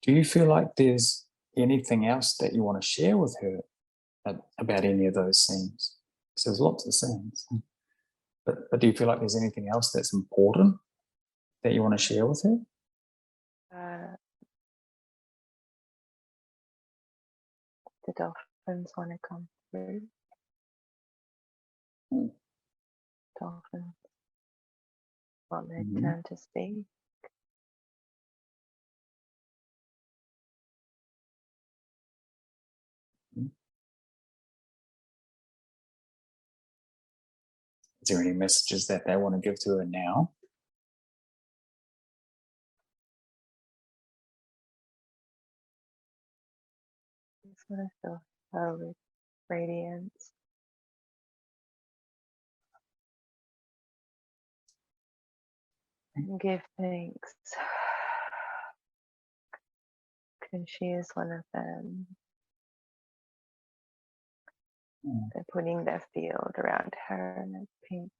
Do you feel like there's anything else that you want to share with her about any of those scenes? Because there's lots of scenes. But do you feel like there's anything else that's important that you want to share with her? The dolphins want to come through. Dolphins want their turn to speak. Is there any messages that they want to give to her now? I just want to fill her with radiance. And give thanks. Because she is one of them. They're putting their field around her in a pink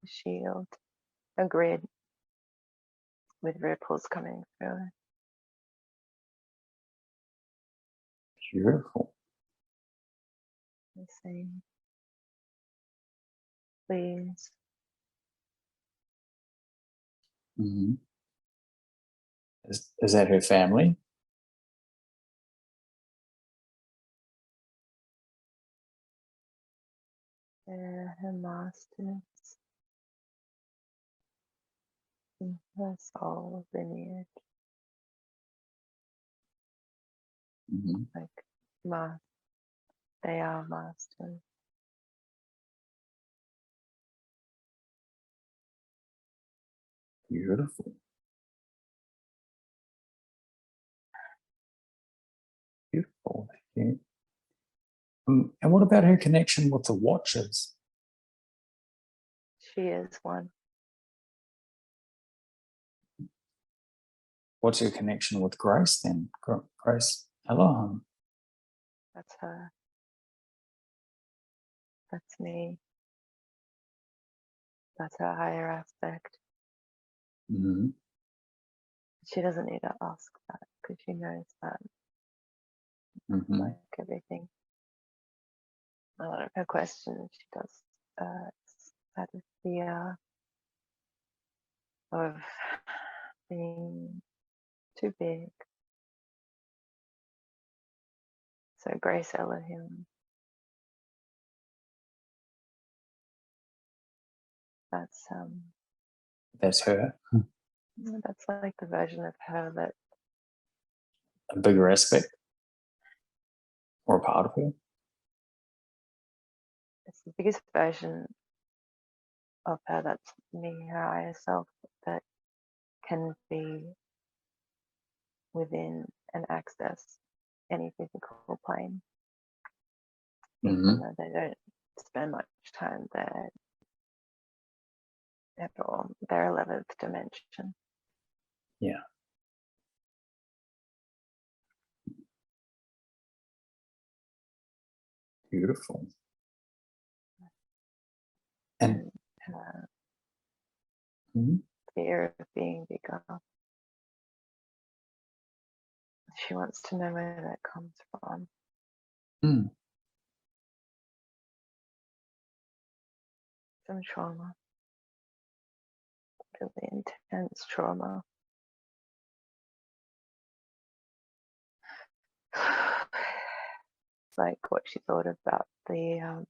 shield, a grid with ripples coming through it. Beautiful. They say, please. Is that her family? They're her masters. In her soul lineage. Like they are masters. Beautiful. Beautiful. Thank you. And what about her connection with the Watchers? She is one. What's her connection with Grace then? Grace Elohim. That's her. That's me. That's her higher aspect. She doesn't need to ask that because she knows that. Like everything. A lot of her questions she does out of fear of being too big. So Grace Elohim. That's her. That's like the version of her that a bigger aspect or a part of her. It's the biggest version of her that's me, her higher self, that can be within and access any physical plane. Even though they don't spend much time there at all. They're 11th dimension. Yeah. Beautiful. And fear of being bigger. She wants to know where that comes from. Some trauma. Really intense trauma. Like what she thought about the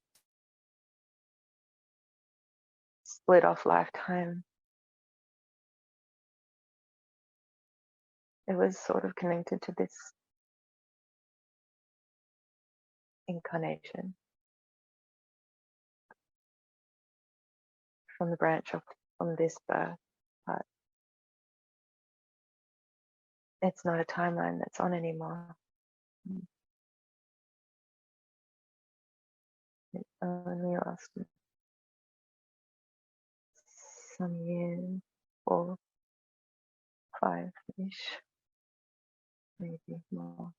split off lifetime. It was sort of connected to this incarnation from the branch off from this birth, but it's not a timeline that's on anymore. It only lasted some years, 4, 5-ish, maybe more.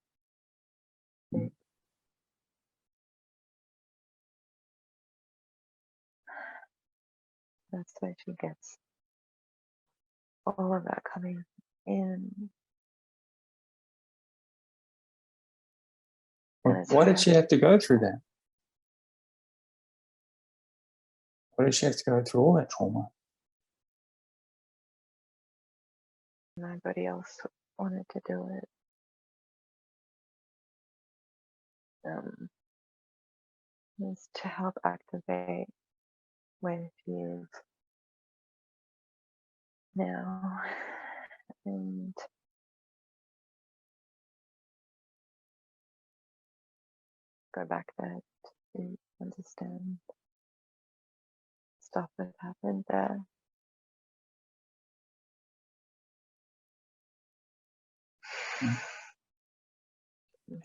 That's where she gets all of that coming in. Why did she have to go through that? Why did she have to go through all that trauma? Nobody else wanted to do it. Is to help activate where she is now, and go back there to understand stuff that happened there.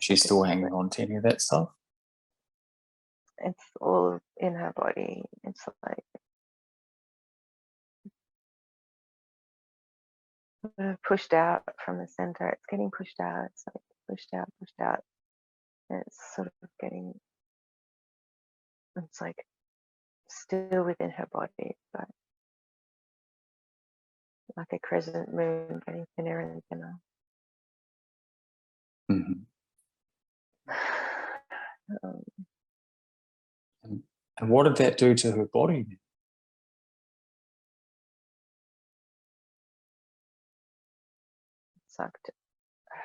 She's still hanging on to any of that stuff? It's all in her body. It's like pushed out from the center. It's getting pushed out. It's like pushed out. And it's sort of getting, it's like still within her body, but like a crescent moon getting thinner and thinner. And what did that do to her body? Sucked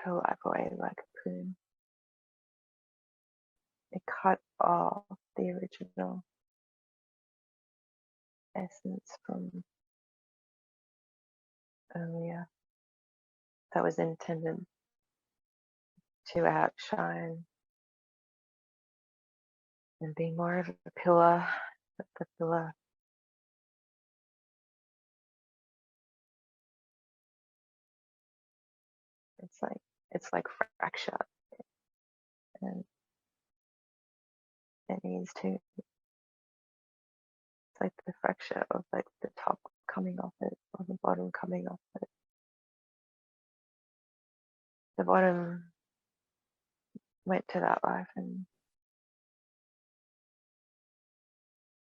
her life away like a prune. It cut off the original essence from earlier that was intended to outshine and be more of a pillar, but the pillar it's like fracture, and it needs to, it's like the fracture of like the top coming off it or the bottom coming off it. The bottom went to that life and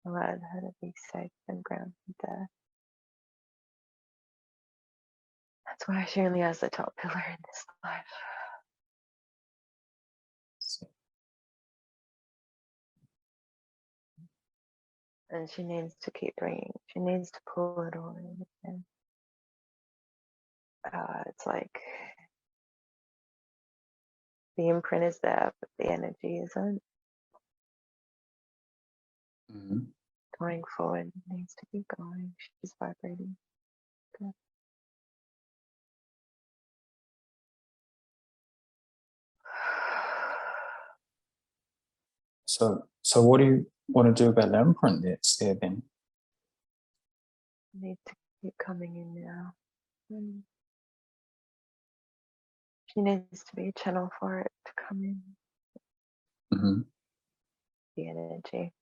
allowed her to be safe and grounded there. That's why she only has the top pillar in this life. And she needs to keep bringing, she needs to pull it all in again. It's like the imprint is there, but the energy isn't. Going forward, needs to keep going. She's vibrating. Good. So what do you want to do about the imprint that's there then? Need to keep coming in now. She needs to be a channel for it to come in. The energy.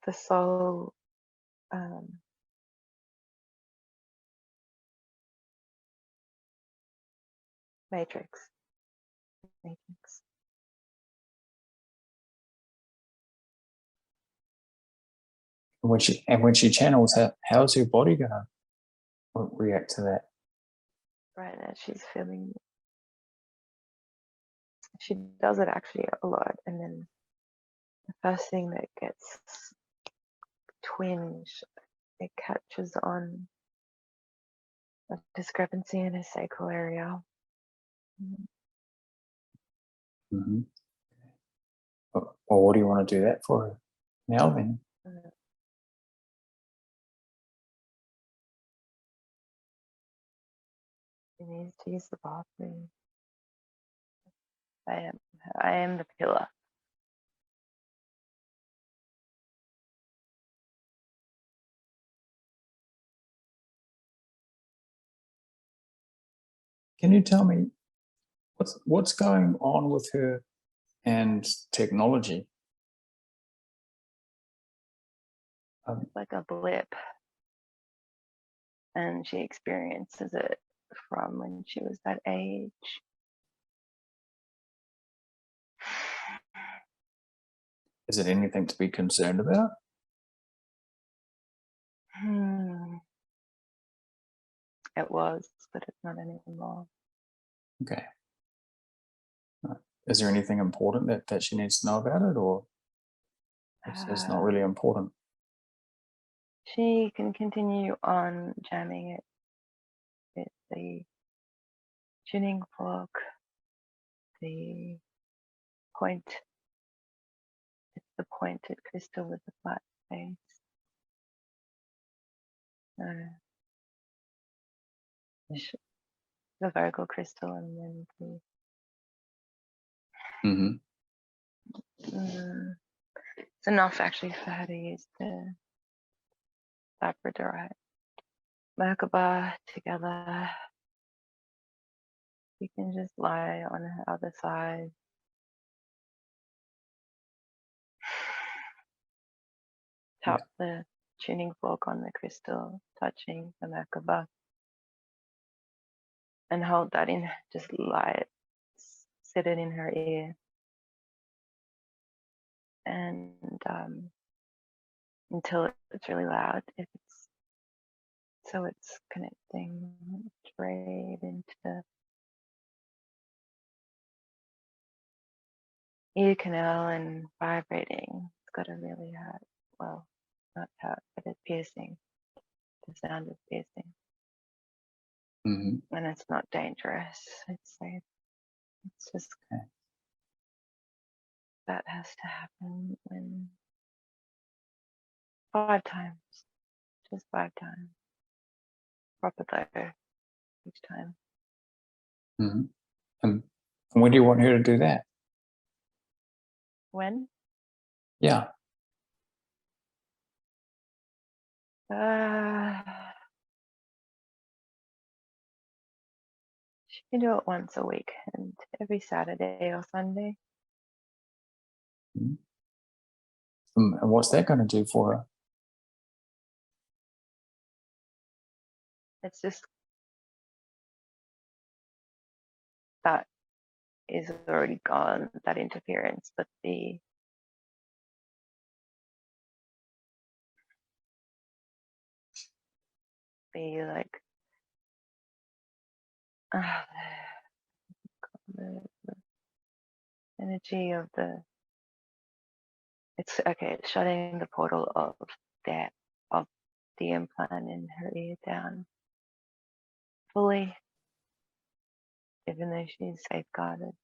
The soul matrix. When she channels, how's your body going to react to that? Right now she's feeling, she does it actually a lot, and then the first thing that gets twinge, it catches on a discrepancy in her sacral area. Well, what do you want to do that for her now then? She needs to use the bathroom. I am the pillar. Can you tell me what's going on with her and technology? Like a blip, and she experiences it from when she was that age. Is it anything to be concerned about? It was, but it's not anymore. Okay. is there anything important that she needs to know about it, or it's not really important? She can continue on jamming it with the tuning fork, the point. It's the pointed crystal with the flat face. The Virgo crystal, and then the it's enough actually for her to use the Labradorite Merkaba together. You can just lie on her other side. Tap the tuning fork on the crystal, touching the Merkaba, and hold that in. Just lie it, sit it in her ear, and until it's really loud. If it's so, it's connecting straight into the ear canal and vibrating. It's got a really hurt, well, not hurt, but it's piercing. The sound is piercing. And it's not dangerous. It's safe. It's just that has to happen when 5 times, just 5 times. Proper though, each time. And when do you want her to do that? When? Yeah. She can do it once a week, and every Saturday or Sunday. And what's that going to do for her? It's just that is already gone, that interference, but the like the energy of it's shutting the portal of the implant in her ear down fully, even though she's safeguarded.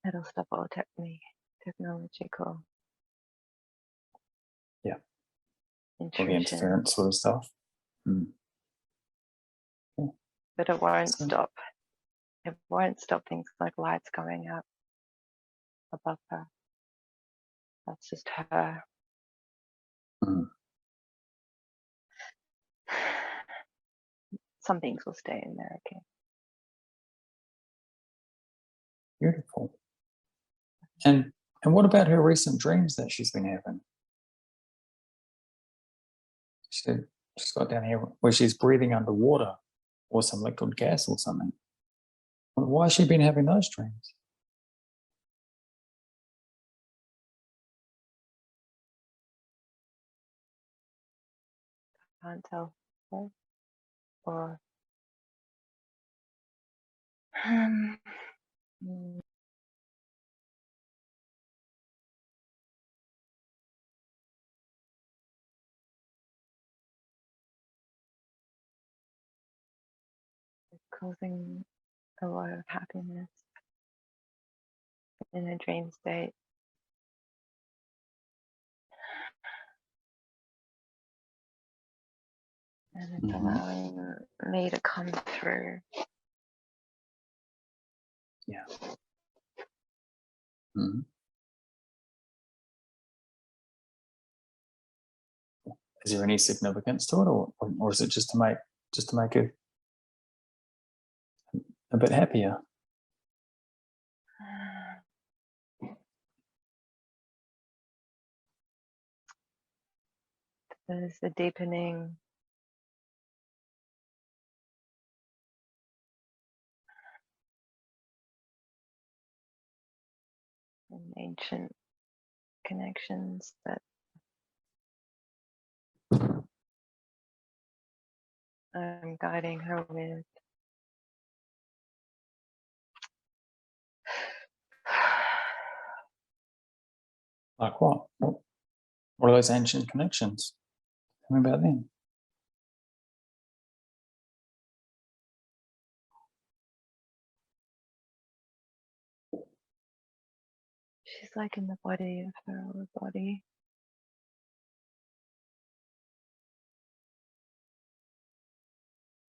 That'll stop all technological all the interference sort of stuff. But it won't stop. It won't stop things like lights going up above her. That's just her. Some things will stay in there, okay. Beautiful. And what about her recent dreams that she's been having? She's got down here where she's breathing underwater or some liquid gas or something. Why has she been having those dreams? Can't tell. Or it's causing a lot of happiness in a dream state. And it's allowing me to come through. Yeah. Is there any significance to it, or is it just to make her a bit happier? There's a deepening in ancient connections that I'm guiding her with. Like what? What are those ancient connections? Tell me about them. She's like in the body of her own body.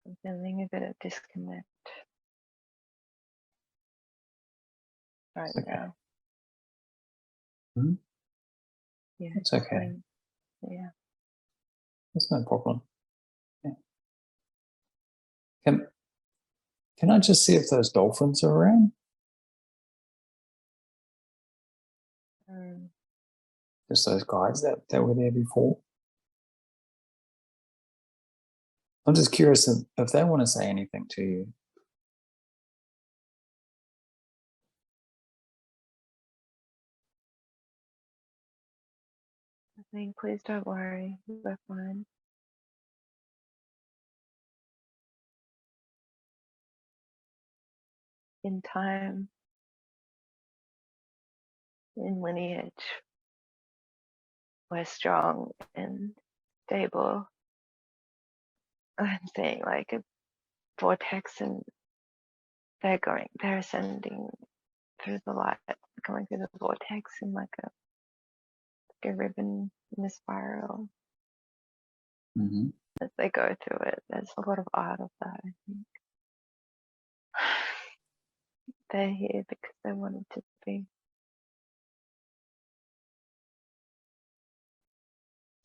I'm feeling a bit of disconnect right now. Hmm? Yeah, It's okay. Yeah. There's no problem. Yeah. Can I just see if those dolphins are around? Just those guys that were there before. I'm just curious if they want to say anything to you. I think, please don't worry, we're fine. In time, in lineage, we're strong and stable. I'm saying like a vortex, and they're ascending through the light, going through the vortex in like a ribbon in a spiral. Mm-hmm. As they go through it, there's a lot of art of that, I think. They're here because they wanted to be.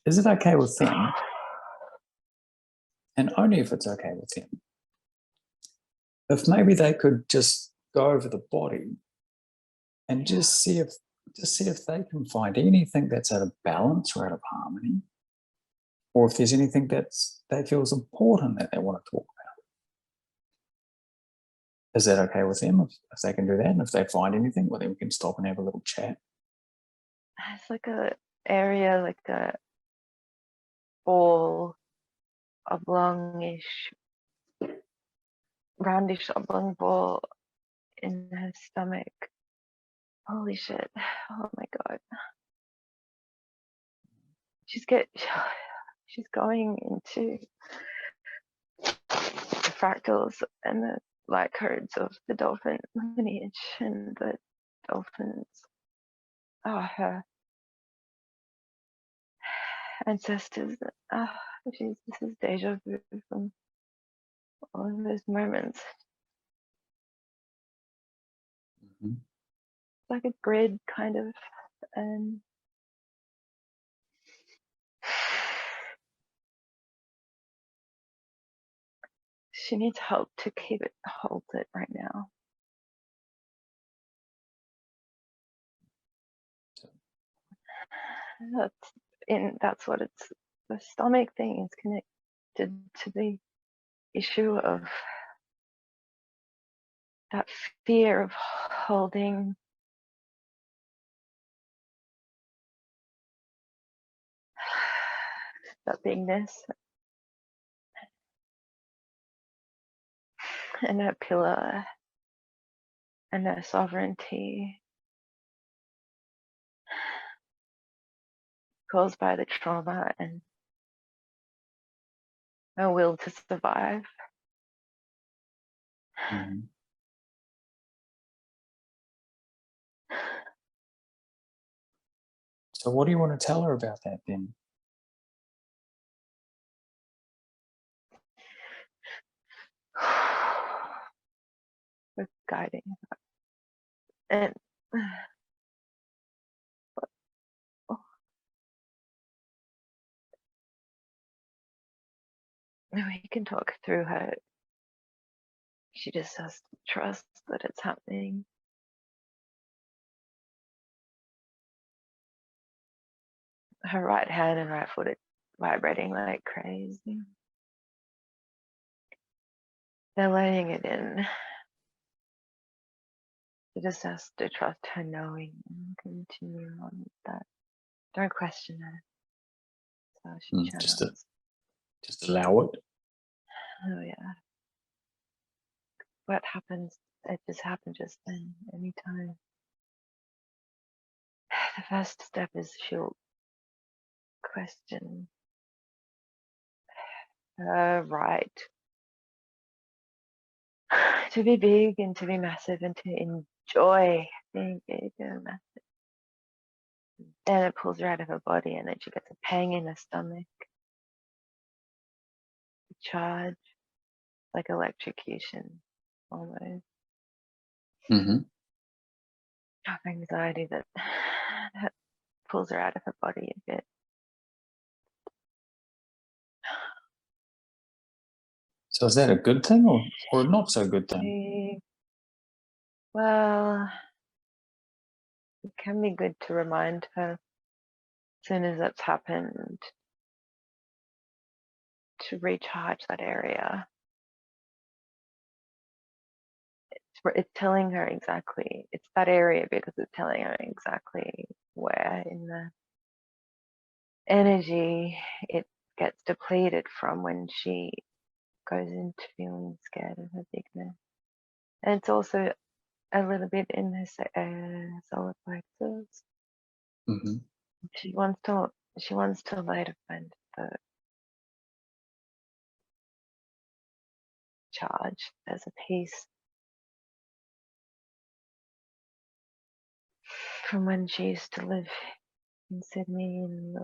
Is it okay with them? And only if it's okay with them. If maybe they could just go over the body and just see if they can find anything that's out of balance or out of harmony, or if there's anything they feel is important that they want to talk about. Is that okay with them if they can do that? And if they find anything, well, then we can stop and have a little chat. It's like a area, like a ball, oblongish, roundish oblong ball in her stomach. Holy shit. Oh my god. She's going into the fractals and the light codes of the dolphin lineage and the dolphins. Oh, her ancestors. This is deja vu from all of those moments. Mm-hmm. Like a grid kind of, and she needs help to hold it right now. That's what it's, the stomach thing is connected to the issue of that fear of holding that beingness and that pillar and that sovereignty caused by the trauma and a will to survive. Mm-hmm. So what do you want to tell her about that then? We're guiding her. And we can talk through her. She just has to trust that it's happening. Her right hand and right foot are vibrating like crazy. They're letting it in. She just has to trust her knowing and continue on with that. Don't question her. So she channels. Just allow it. Oh yeah. What happens? It just happened just then. Anytime. the first step is she'll question her right to be big and to be massive and to enjoy being big and massive. Then it pulls her out of her body, and then she gets a pang in her stomach, a charge, like electrocution almost. Mm-hmm. Of anxiety that pulls her out of her body a bit. So is that a good thing or a not so good thing? Well, it can be good to remind her as soon as that's happened to recharge that area. It's telling her exactly, it's that area because it's telling her exactly where in the energy it gets depleted from when she goes into feeling scared of her bigness. And it's also a little bit in her solar plexus. Mm-hmm. She wants to later find the charge as a piece from when she used to live in Sydney in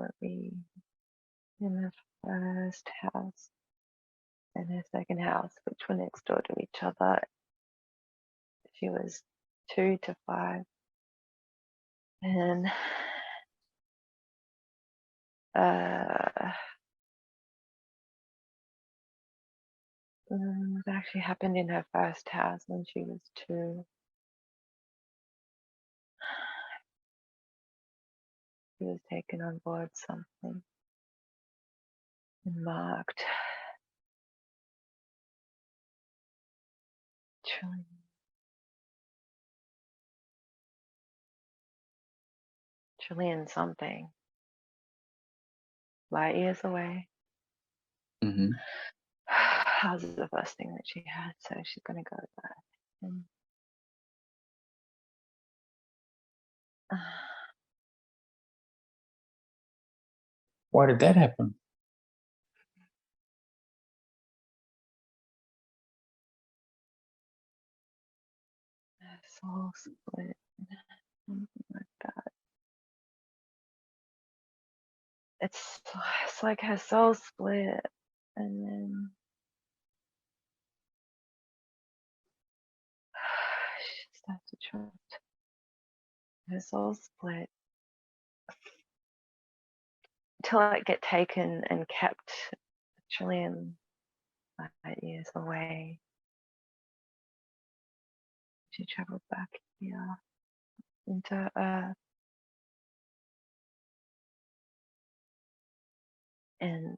her first house and her second house, which were next door to each other. She was 2 to 5, and it actually happened in her first house when she was 2. She was taken on board something and marked. Trillion something, light years away. Mm-hmm. House is the first thing that she had, so she's going to go with that. And, Why did that happen? soul split, something like that. It's like her soul split, and then she just has to trust her soul split till it get taken and kept a trillion light years away. She traveled back here into Earth, and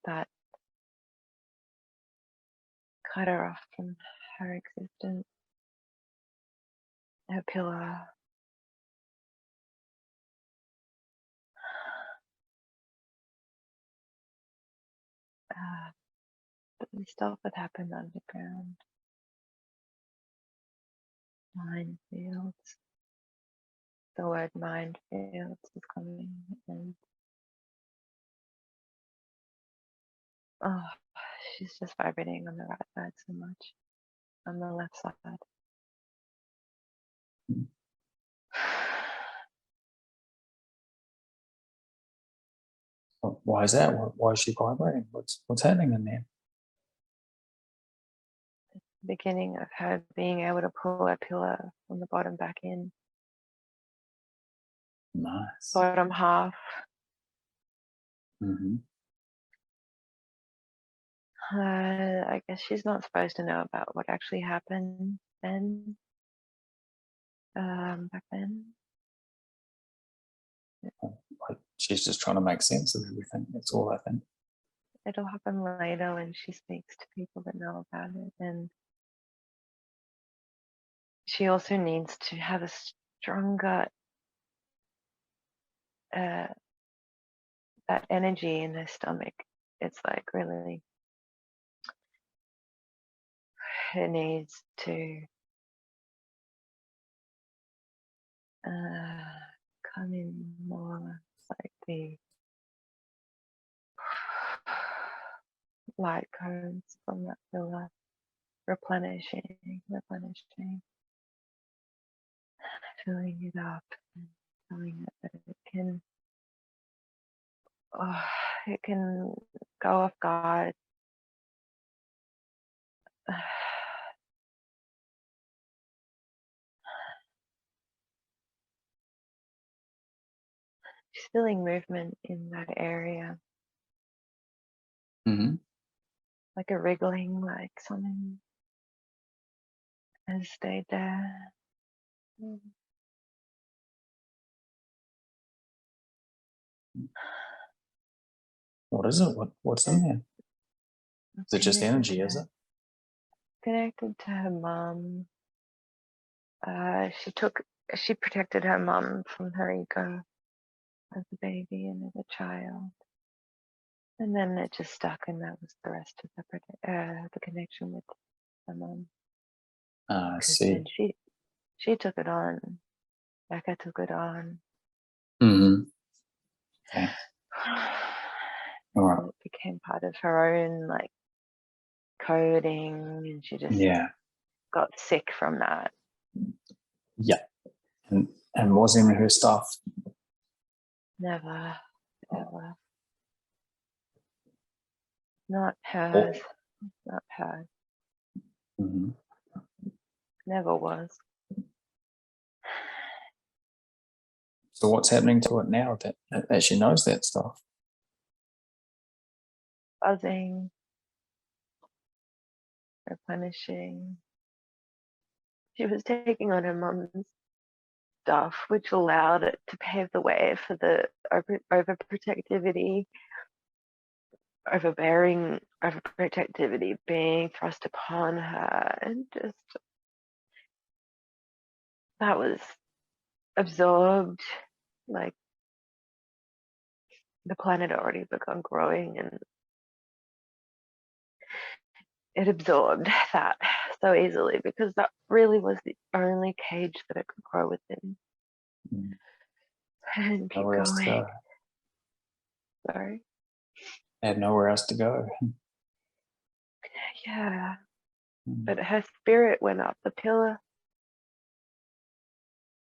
that cut her off from her existence, her pillar. But the stuff that happened underground, minefields. The word minefields is coming, and oh, she's just vibrating on the right side so much, on the left side. Why is that? Why is she vibrating? What's happening in there? Beginning of her being able to pull her pillar from the bottom back in. Nice. Bottom half. Mm-hmm. I guess she's not supposed to know about what actually happened then. Back then. She's just trying to make sense of everything. That's all I think. It'll happen later when she speaks to people that know about it, and she also needs to have a stronger that energy in her stomach. It's like really, it needs to coming more like the light cones from that pillar, replenishing, filling it up, and telling it that it can go off guard. Just feeling movement in that area. Mm-hmm. Like a wriggling, like something has stayed there. What is it? What's in there? Is it just energy, is it? Connected to her mum. She protected her mum from her ego as a baby and as a child. And then it just stuck, and that was the rest of the connection with her mum. I see. And she took it on. Becca took it on. Mm-hmm. Okay. All right. It became part of her own like coding, and she just got sick from that. Yeah. And wasn't her stuff? Never, ever. Not hers. Not hers. Mm-hmm. Never was. So what's happening to it now that she knows that stuff? Buzzing, replenishing. She was taking on her mum's stuff, which allowed it to pave the way for the overprotectivity, overbearing, overprotectivity being thrust upon her, and just that was absorbed. Like the planet had already begun growing, and it absorbed that so easily because that really was the only cage that it could grow within. And keep going. Sorry. I had nowhere else to go. Yeah. But her spirit went up the pillar.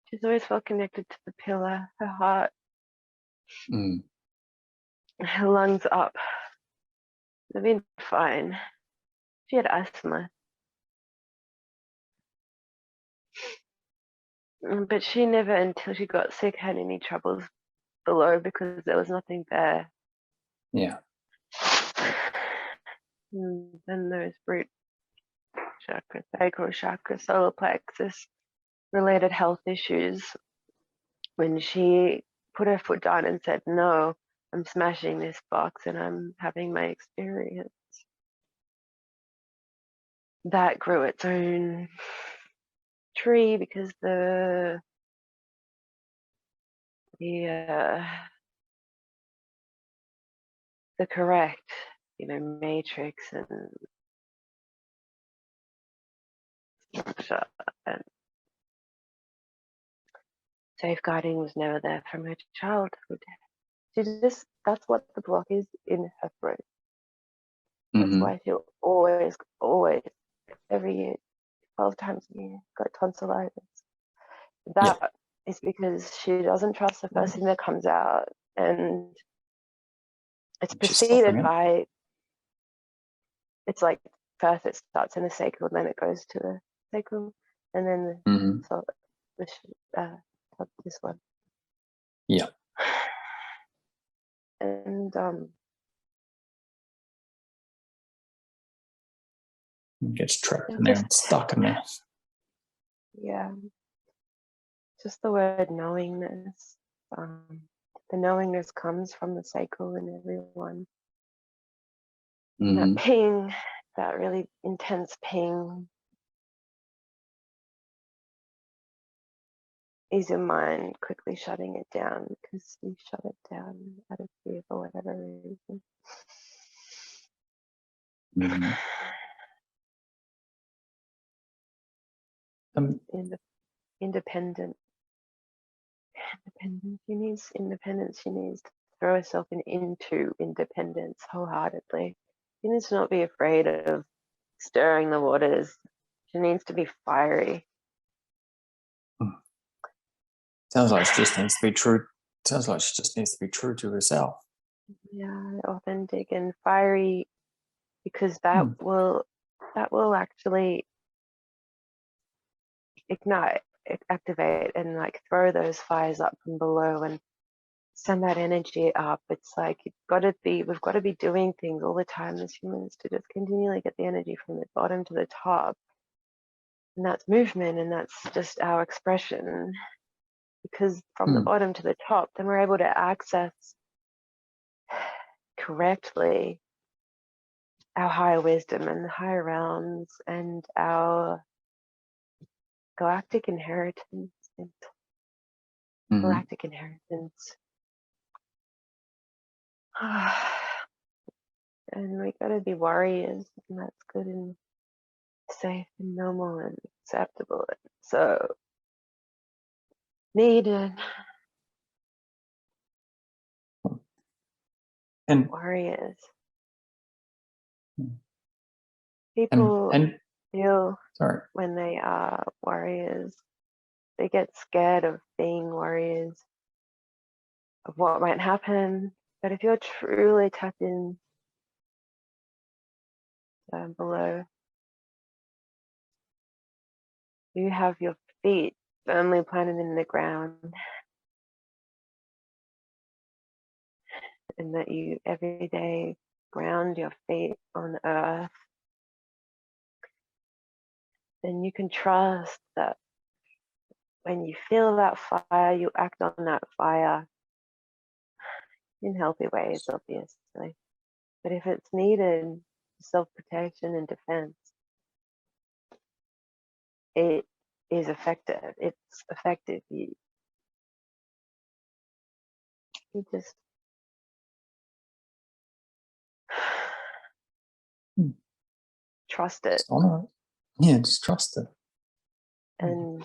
She's always felt connected to the pillar, her heart, her lungs up. They've been fine. She had asthma. But she never, until she got sick, had any troubles below because there was nothing there. Yeah. Then those root chakra, sacral chakra, solar plexus related health issues. When she put her foot down and said, no, I'm smashing this box and I'm having my experience, that grew its own tree because the correct, matrix and structure and safeguarding was never there from her childhood. That's what the block is in her throat. That's why she'll always, every year, 12 times a year, got tonsillitis. That is because she doesn't trust the first thing that comes out, and it's preceded by, it's like first it starts in the sacral, then it goes to the sacral, and then this one. Yeah. And gets trapped in there and stuck in there. Yeah. Just the word knowingness. The knowingness comes from the sacral in everyone. That ping, that really intense ping, is your mind quickly shutting it down because you shut it down out of fear for whatever reason. Independent independence. She needs independence. She needs to throw herself into independence wholeheartedly. She needs to not be afraid of stirring the waters. She needs to be fiery. Sounds like she just needs to be true. Sounds like she just needs to be true to herself. Yeah, authentic and fiery, because that will actually ignite, activate, and like throw those fires up from below and send that energy up. It's like we've got to be doing things all the time as humans to just continually get the energy from the bottom to the top. And that's movement, and that's just our expression. Because from the bottom to the top, then we're able to access correctly our higher wisdom and the higher realms and our galactic inheritance and galactic inheritance. And we gotta be warriors, and that's good and safe and normal and acceptable and so needed. And warriors. People feel when they are warriors, they get scared of being warriors, of what might happen. But if you're truly tapped in below, you have your feet firmly planted in the ground, and that you every day ground your feet on earth, then you can trust that when you feel that fire, you act on that fire in healthy ways, obviously. But if it's needed, self-protection and defense, it is effective. It's effective. You just trust it. Yeah, just trust it. And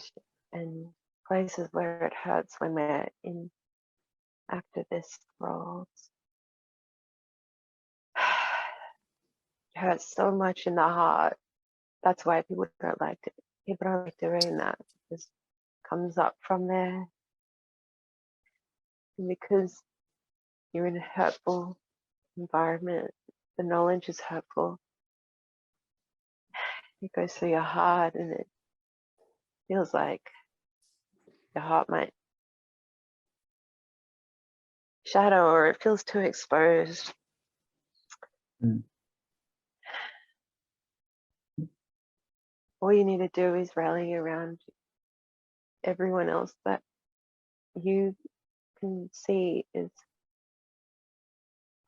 places where it hurts when we're in activist roles. It hurts so much in the heart. That's why people don't like doing that. It just comes up from there. And because you're in a hurtful environment, the knowledge is hurtful. It goes through your heart, and it feels like your heart might shatter, or it feels too exposed. All you need to do is rally around everyone else that you can see is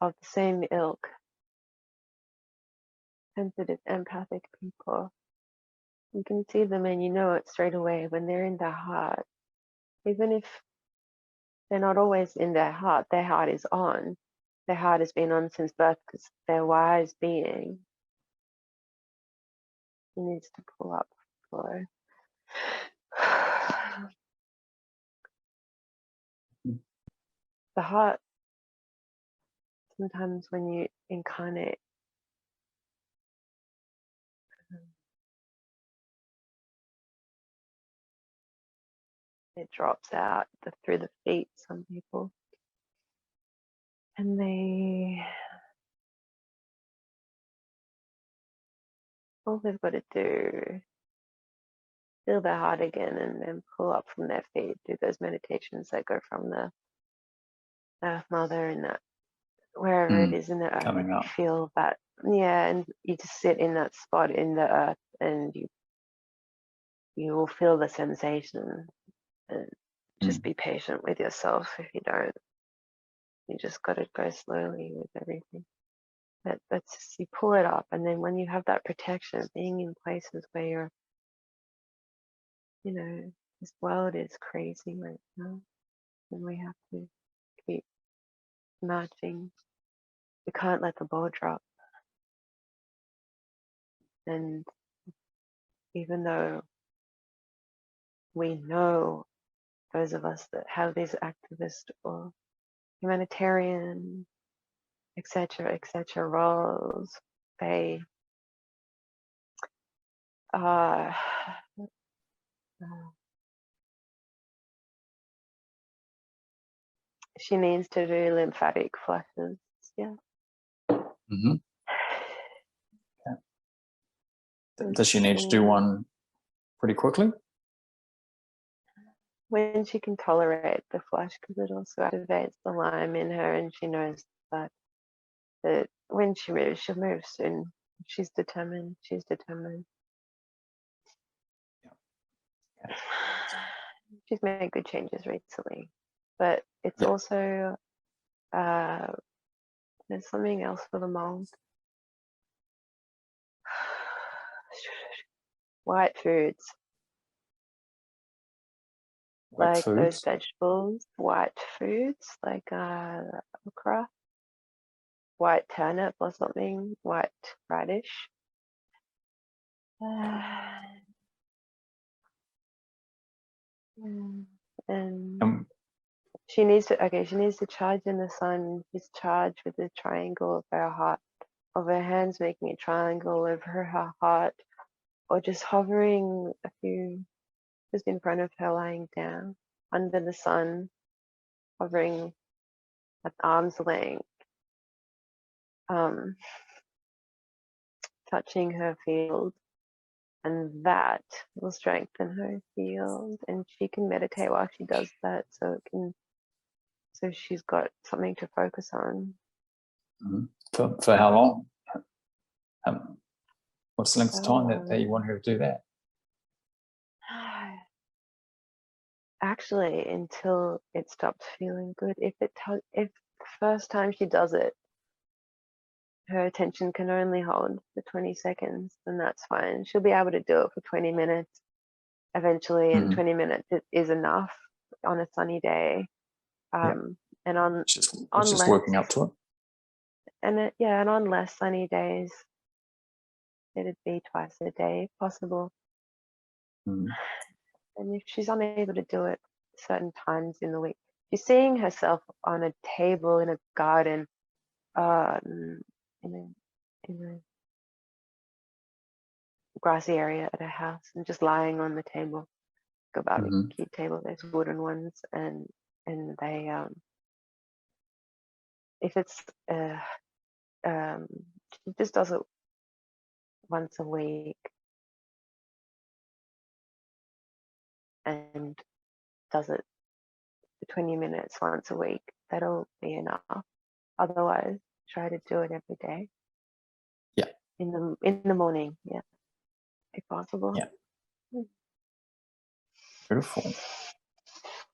of the same ilk. Sensitive, empathic people. You can see them and you know it straight away when they're in their heart. Even if they're not always in their heart is on. Their heart has been on since birth because they're wise being. He needs to pull up flow. The heart, sometimes when you incarnate, it drops out through the feet, some people. And all they've got to do, feel their heart again and then pull up from their feet, do those meditations that go from the Earth Mother and that wherever it is in the earth, you feel that, and you just sit in that spot in the earth and you will feel the sensation. And just be patient with yourself. If you don't, you just got to go slowly with everything. That's just, you pull it up, and then when you have that protection, being in places where this world is crazy right now, and we have to keep marching. We can't let the ball drop. And even though we know those of us that have these activist or humanitarian, etc., roles, they she needs to do lymphatic flushes. Yeah. Mm-hmm. Okay. Does she need to do one pretty quickly? When she can tolerate the flush, because it also activates the Lyme in her, and she knows that when she moves, she'll move soon. She's determined. She's determined. Yeah. She's made good changes recently, but it's also there's something else for the mold. White foods. Like those vegetables, white foods, like okra, white turnip or something, white radish. And she needs to charge in the sun. She's charged with the triangle of her heart, of her hands making a triangle over her heart, or just hovering a few, just in front of her, lying down under the sun, hovering at arm's length, touching her field, and that will strengthen her field, and she can meditate while she does that, so she's got something to focus on. Mm-hmm. For how long? What's the length of time that you want her to do that? Actually, until it stops feeling good. If the first time she does it, her attention can only hold for 20 seconds, then that's fine. She'll be able to do it for 20 minutes eventually, and 20 minutes is enough on a sunny day. And on just less, working up to it. And and on less sunny days, it'd be twice a day if possible. And if she's unable to do it certain times in the week, she's seeing herself on a table in a garden, in a grassy area at her house, and just lying on the table, like a barbecue table. There's wooden ones, and they if it's she just does it once a week, and does it for 20 minutes once a week. That'll be enough. Otherwise, try to do it every day. Yeah. In the morning, yeah, if possible. Yeah. Beautiful.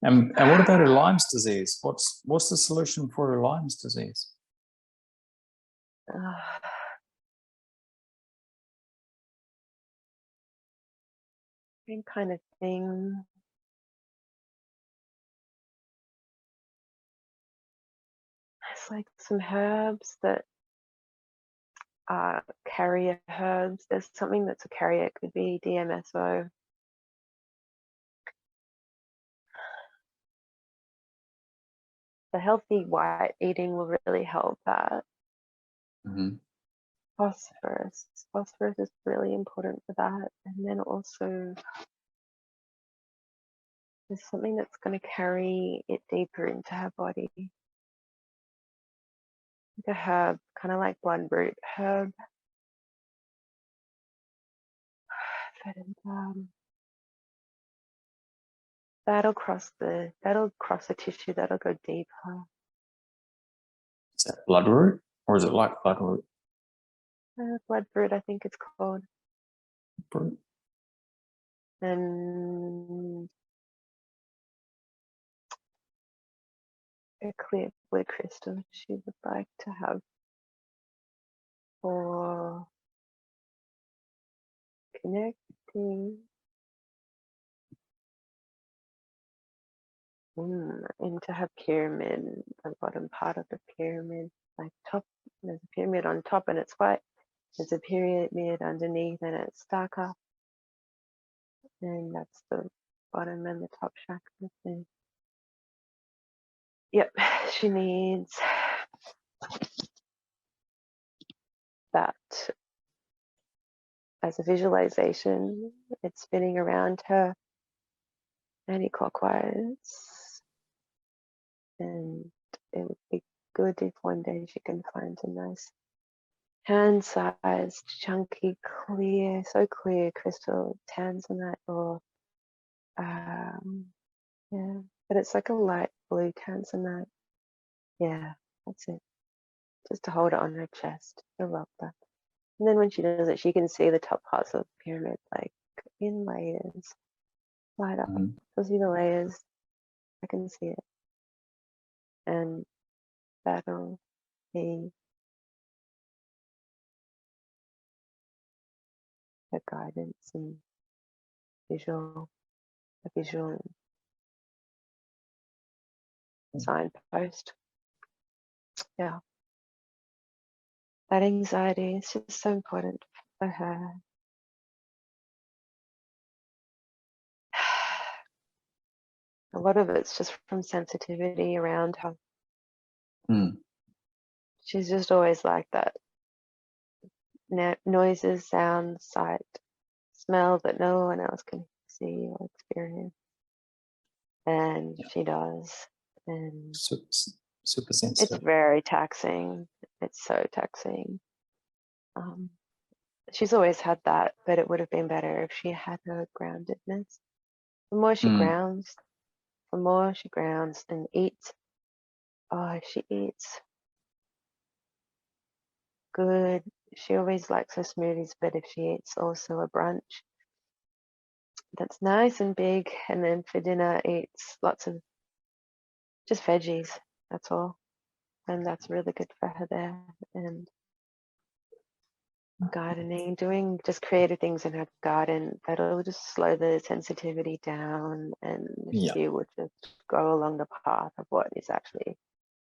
And what about her Lyme's disease? What's the solution for her Lyme's disease? Same kind of thing. It's like some herbs that are carrier herbs. There's something that's a carrier. It could be DMSO. The healthy white eating will really help that. Phosphorus. Phosphorus is really important for that. And then also there's something that's going to carry it deeper into her body. Like a herb, kind of like bloodroot herb. That'll cross the tissue, that'll go deeper. Is that bloodroot, or is it like bloodroot? Bloodroot, I think it's called. Root. And a clear blue crystal she would like to have for connecting into her pyramid, the bottom part of the pyramid, like top. There's a pyramid on top and it's white. There's a pyramid underneath and it's darker. And that's the bottom and the top chakra thing. Yep, she needs that as a visualization. It's spinning around her anti-clockwise, and it would be good if one day she can find a nice hand-sized, chunky, clear, so clear crystal tanzanite, or yeah, but it's like a light blue tanzanite. Yeah, that's it. Just to hold it on her chest. I love that. And then when she does it, she can see the top parts of the pyramid like in layers, light up. She'll see the layers. I can see it, and that'll be her guidance and a visual signpost. Yeah, that anxiety is just so important for her. A lot of it's just from sensitivity around her. She's just always like that. Noises, sounds, sight, smell that no one else can see or experience. And she does. And super sensitive. it's very taxing. It's so taxing. She's always had that, but it would have been better if she had her groundedness. The more she grounds, and eats. Oh, if she eats good, she always likes her smoothies, but if she eats also a brunch that's nice and big, and then for dinner eats lots of just veggies, that's all. And that's really good for her there. And gardening, doing just creative things in her garden, that'll just slow the sensitivity down, and she will just go along the path of what is actually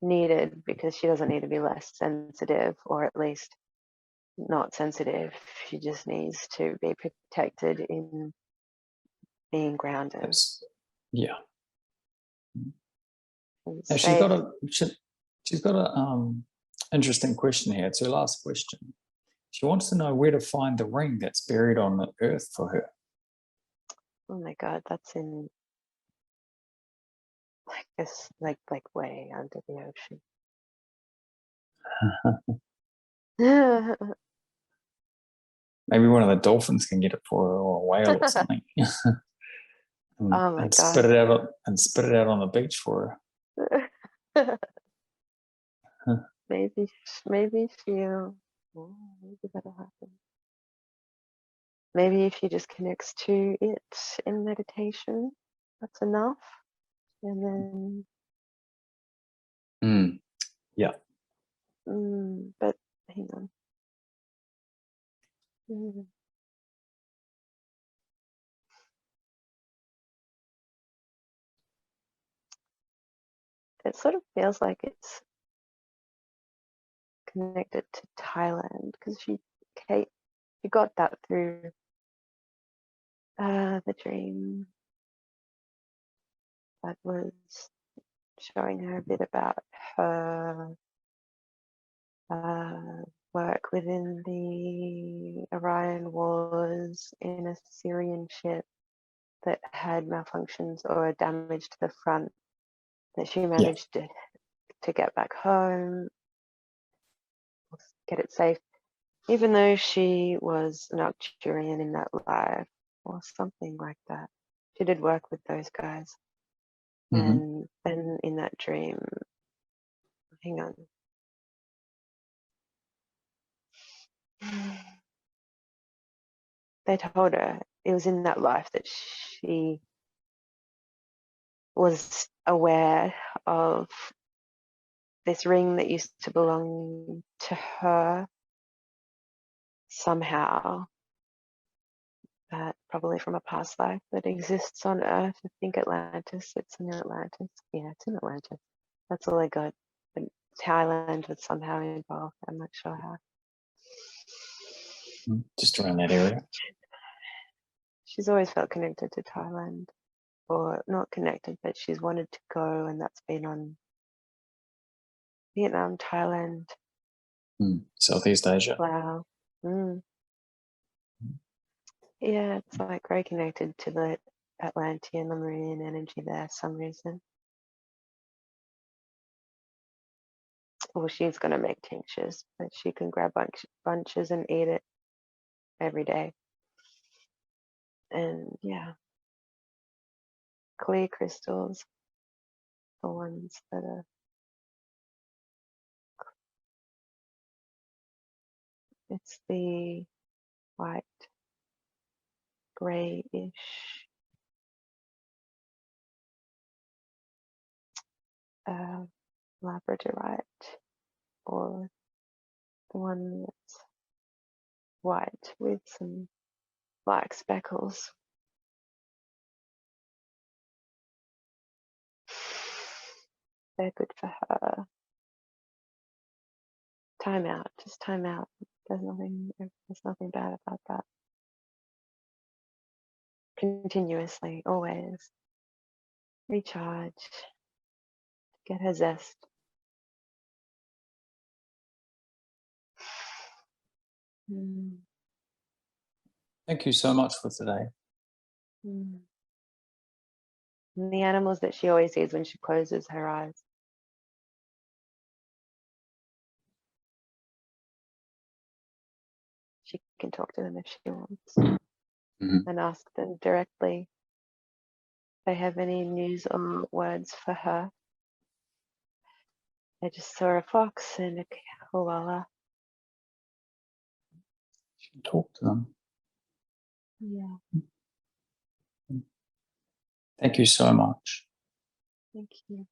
needed, because she doesn't need to be less sensitive, or at least not sensitive. She just needs to be protected in being grounded. Yeah. Now she's got a interesting question here. It's her last question. She wants to know where to find the ring that's buried on the earth for her. Oh my God, that's in like this, like way under the ocean. Maybe one of the dolphins can get it for her, or a whale or something. and spit it out on the beach for her. Maybe she'll. Oh, maybe that'll happen. Maybe if she just connects to it in meditation, that's enough. And then. Yeah. But hang on. It sort of feels like it's connected to Thailand, because she got that through the dream that was showing her a bit about her work within the Orion Wars in a Syrian ship that had malfunctions or damage to the front, that she managed to get back home, get it safe, even though she was an Arcturian in that life or something like that. She did work with those guys. And then in that dream, hang on. They told her it was in that life that she was aware of this ring that used to belong to her somehow, probably from a past life that exists on Earth. I think Atlantis. It's in Atlantis. Yeah, it's in Atlantis. That's all I got. But Thailand was somehow involved. I'm not sure how. Just around that area. She's always felt connected to Thailand. or not connected, but she's wanted to go, and that's been on Vietnam, Thailand, Southeast Asia. Laos. Yeah, it's like very connected to the Atlantean, the Lemurian energy there for some reason. Well, she's going to make tinctures, but she can grab bunches and eat it every day. And yeah, clear crystals, the ones that are, it's the white, grayish, labradorite, or the one that's white with some black speckles. They're good for her. Time out, just time out. There's nothing bad about that. Continuously, always recharge, get her zest. Thank you so much for today. And the animals that she always sees when she closes her eyes. She can talk to them if she wants and ask them directly if they have any news or words for her. I just saw a fox and a koala. She can talk to them. Yeah. Thank you so much. Thank you.